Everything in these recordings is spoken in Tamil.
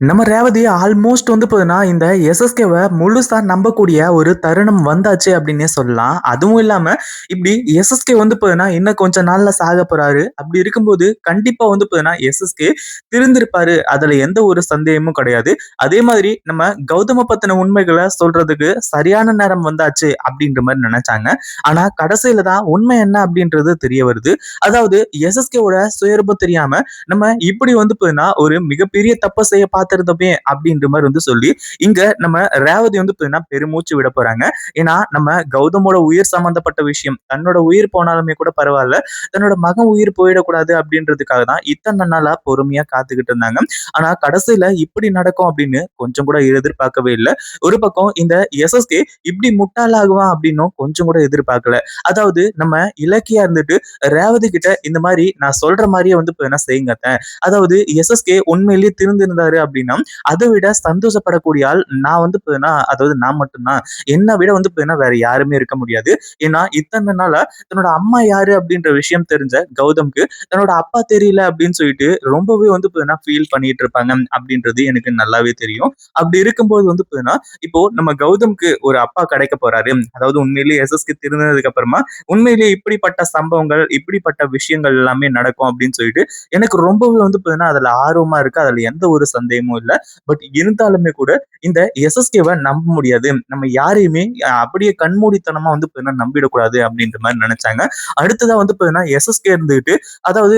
நம்ம ரேவதி ஆல்மோஸ்ட் வந்து பார்த்தீங்கன்னா, இந்த எஸ்எஸ்கேவ முழுசா நம்பக்கூடிய ஒரு தருணம் வந்தாச்சு அப்டின்னே சொல்லலாம். அதுவும் இல்லாம இப்டி எஸ்எஸ்கே வந்து பார்த்தீங்கன்னா, இன்னும் கொஞ்ச நாள்ல சாகப் போறாரு. அப்டி இருக்கும்போது கண்டிப்பா வந்து பார்த்தீங்கன்னா, எஸ்எஸ்கே திருந்திருப்பாரு. அதுல எந்த ஒரு சந்தேகமும் கிடையாது. அதே மாதிரி நம்ம கௌதம பத்தின உண்மைகள சொல்றதுக்கு சரியான நேரம் வந்தாச்சு அப்டின்ற மாரி நெனச்சாங்க. ஆனா கடைசில தான் உண்மை என்ன அப்டின்றது தெரிய வருது. அதாவது எஸ்எஸ்கேவோட சுயரூபம் தெரியாம நம்ம இப்படி வந்து பார்த்தீங்கன்னா, ஒரு மிகப்பெரிய தப்ப செய்ய பார்த்திருந்தோமே அப்படின்ற மாரி வந்து சொல்லி, இங்க நம்ம ரேவதி வந்து பார்த்தீங்கன்னா, பெருமூச்சு விட போறாங்க. ஏன்னா, நம்ம கௌதமோட உயிர் சம்மந்தப்பட்ட விஷயம். தன்னோட உயிர் போனாலுமே கூட பரவால்ல. தன்னோட மகன் உயிர் போயிடக்கூடாது அப்படின்றதுக்காக தான் இத்தன நாளா பொறுமையா காத்துக்கிட்டு இருந்தாங்க. ஆனா, கடைசில இப்படி நடக்கும் அப்படின்னு கொஞ்சம் கூட எதிர்பார்க்கவே இல்ல. ஒரு பக்கம் இந்த எஸ்எஸ்கே இப்படி முட்டாளாகுவான் அப்படின்னும் கொஞ்சம் கூட எதிர்பார்க்கல. அதாவது நம்ம இலக்கியா இருந்துட்டு ரேவதி கிட்ட இந்த மாரி நான் சொல்ற மாரியே வந்து இப்ப என்ன செய்யுங்க அத்த. அதாவது எஸ்எஸ்கே உண்மையிலேயே திருந்திருந்தாரு அப்படின்னா, அதை விட சந்தோஷப்படக்கூடிய ஆள் நான் வந்து இப்ப அதாவது நான் மட்டும் தான். என்ன விட வந்து இப்ப வேற யாருமே இருக்க முடியாது. ஏன்னா இத்தனை நாளா தன்னோட அம்மா யாரு அப்படின்ற விஷயம் தெரிஞ்ச கௌதம்க்கு தன்னோட அப்பா தெரியல அப்படின்னு சொல்லிட்டு ரொம்பவே வந்து இப்ப ஃபீல் பண்ணிட்டு இருப்பாங்க அப்படின்றது எனக்கு நல்லாவே தெரியும். அப்படி இருக்கும்போது வந்து இப்ப இப்போ நம்ம கௌதம்க்கு ஒரு அப்பா கிடைக்க போறாரு. அதாவது உண்மையிலேயே எஸ்எஸ்கே திருந்ததுக்கு அப்புறமா உண்மையிலேயே இப்படிப்பட்ட சம்பவங்கள், இப்படிப்பட்ட விஷயங்கள் எல்லாமே நடக்கும் அப்படின்னு சொல்லிட்டு, எனக்கு ரொம்பவே வந்து பார்த்தீங்கன்னா, அதுல ஆர்வமா இருக்கு. அதுல எந்த ஒரு சந்தேகமும் இல்ல. பட் இருந்தாலுமே கூட இந்த எஸ்எஸ்கேவ நம்ப முடியாது. நம்ம யாரையுமே அப்படியே கண்மூடித்தனமா வந்து பார்த்தீங்கன்னா, நம்பிடக்கூடாது அப்படின்ற மாரி நெனச்சாங்க. அடுத்ததா வந்து பார்த்தீங்கன்னா, எஸ்எஸ்கே இருந்துகிட்டு அதாவது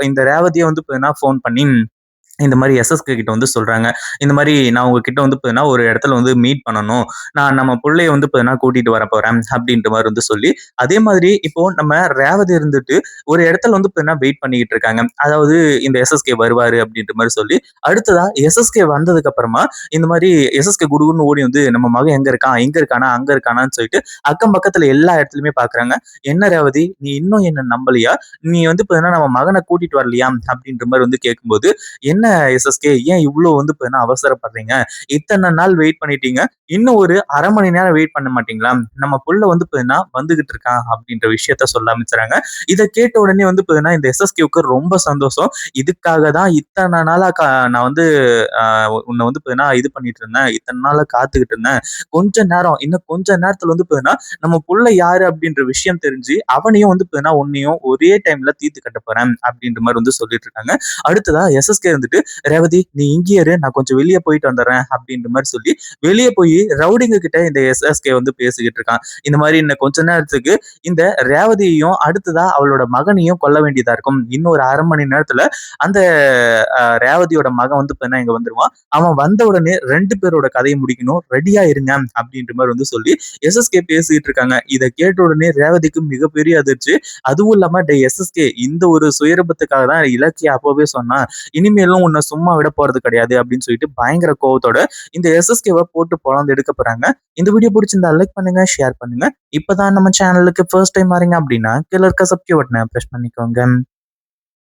இந்த ரேவதிய வந்து பார்த்தீங்கன்னா, ஃபோன் பண்ணி இந்த மாரி எஸ்எஸ்கே கிட்ட வந்து சொல்றாங்க. இந்த மாரி நான் உங்ககிட்ட வந்து பார்த்தீங்கன்னா, ஒரு இடத்துல வந்து மீட் பண்ணணும். நான் நம்ம புள்ளைய வந்து பார்த்தீங்கன்னா கூட்டிட்டு வரப்போறேன் அப்டின்ற மாரி வந்து சொல்லி, அதே மாதிரி இப்போ நம்ம ரேவதி இருந்துட்டு ஒரு இடத்துல வந்து பார்த்தீங்கன்னா வெயிட் பண்ணிக்கிட்டு இருக்காங்க. அதாவது இந்த எஸ்எஸ்கே வருவாரு அப்டின்ற மாரி சொல்லி, அடுத்ததா எஸ்எஸ்கே வந்ததுக்கு அப்புறமா இந்த மாரி எஸ்எஸ்கே குடுகுடுன்னு ஓடி வந்து நம்ம மகன் எங்க இருக்கான்? இங்க இருக்கானா? அங்க இருக்கானான்னு சொல்லிட்டு அக்கம் பக்கத்துல எல்லா இடத்துலயுமே பார்க்குறாங்க. என்ன ரேவதி நீ இன்னும் என்ன நம்பலையா? நீ வந்து பார்த்தீங்கன்னா நம்ம மகன கூட்டிட்டு வரலையா? அப்டின்ற மாரி வந்து கேட்கும்போது, என்ன எஸ்எஸ்கே ஏன் இவ்ளோ வந்து பார்த்தீங்கன்னா அவசரப்படுறீங்க? இத்தன நாள் வெயிட் பண்ணிட்டீங்க. இன்னும் ஒரு 1/2 மணி நேரம் வெயிட் பண்ண மாட்டீங்களா? நம்ம புள்ள வந்து பார்த்தீங்கன்னா வந்துகிட்டு இருக்கான் அப்படின்ற விஷயத்த சொல்ல ஆரம்பிச்சுறாங்க. இத கேட்ட உடனே வந்து பார்த்தீங்கன்னா, இந்த எஸ்எஸ்கேவுக்கு ரொம்ப சந்தோஷம். இதுக்காக தான் இத்தன நாளா நான் வந்து அ உன்ன வந்து பார்த்தீங்கன்னா இது பண்ணிட்டு இருந்தேன். இத்தன நாளா காத்துக்கிட்டு இருந்தேன். கொஞ்ச நேரம் இன்னும் கொஞ்ச நேரத்துல வந்து பார்த்தீங்கன்னா, நம்ம புள்ள யாரு அப்படின்ற விஷயம் தெரிஞ்சு அவனையும் வந்து பார்த்தீங்கன்னா உன்னையும் ஒரே டைம்ல தீர்த்து கட்ட போறேன் அப்படின்ற மாரி வந்து சொல்லிட்டு இருக்காங்க. அடுத்ததா எஸ்எஸ்கே இருந்துட்டு, "ரேவதி நீ இங்கேயே இரு. நான் கொஞ்சம் வெளிய போயிட்டு வந்துர்றேன்" அப்படின்ற மாரி சொல்லி, வெளிய போயி ரவுடிங்க கிட்ட இந்த எஸ்எஸ்கே வந்து பேசிக்கிட்டு இருக்கான். இந்த மாரி இன்னும் கொஞ்ச நேரத்துக்கு இந்த ரேவதியையும், அடுத்ததா அவளோட மகனையும் கொல்ல வேண்டியதா இருக்கும். இன்னும் ஒரு 1/2 மணி நேரத்துல அந்த ரேவதியோட மகன் வந்து பார்த்தீங்கன்னா இங்க வந்துருவான். அவன் வந்த உடனே 2 பேரோட கதைய முடிக்கணும். ரெடியா இருங்க அப்படின்ற மாரி வந்து சொல்லி எஸ்எஸ்கே பேசிட்டு இருக்காங்க. இத கேட்ட உடனே ரேவதிக்கு மிகப்பெரிய அதிர்ச்சி. அதுவும் இல்லாம டேய் எஸ்எஸ்கே இந்த ஒரு சுயரூபத்துக்காக தான் இலக்கிய அப்பவே சொன்னா. இனிமேலும் உன்ன சும்மா விட போறது கிடையாது அப்படின்னு சொல்லிட்டு பயங்கர கோவத்தோட இந்த எஸ்எஸ்கேவ போட்டு பொளந்து எடுக்க போறாங்க. இந்த வீடியோ பிடிச்சிருந்தா லைக் பண்ணுங்க, ஷேர் பண்ணுங்க. இப்பதான் நம்ம சேனலுக்கு ஃபர்ஸ்ட் டைம் வரீங்க அப்படின்னா கீழ இருக்க சப்ஸ்கிரைப் பட்டன பிரஸ் பண்ணிக்கோங்க.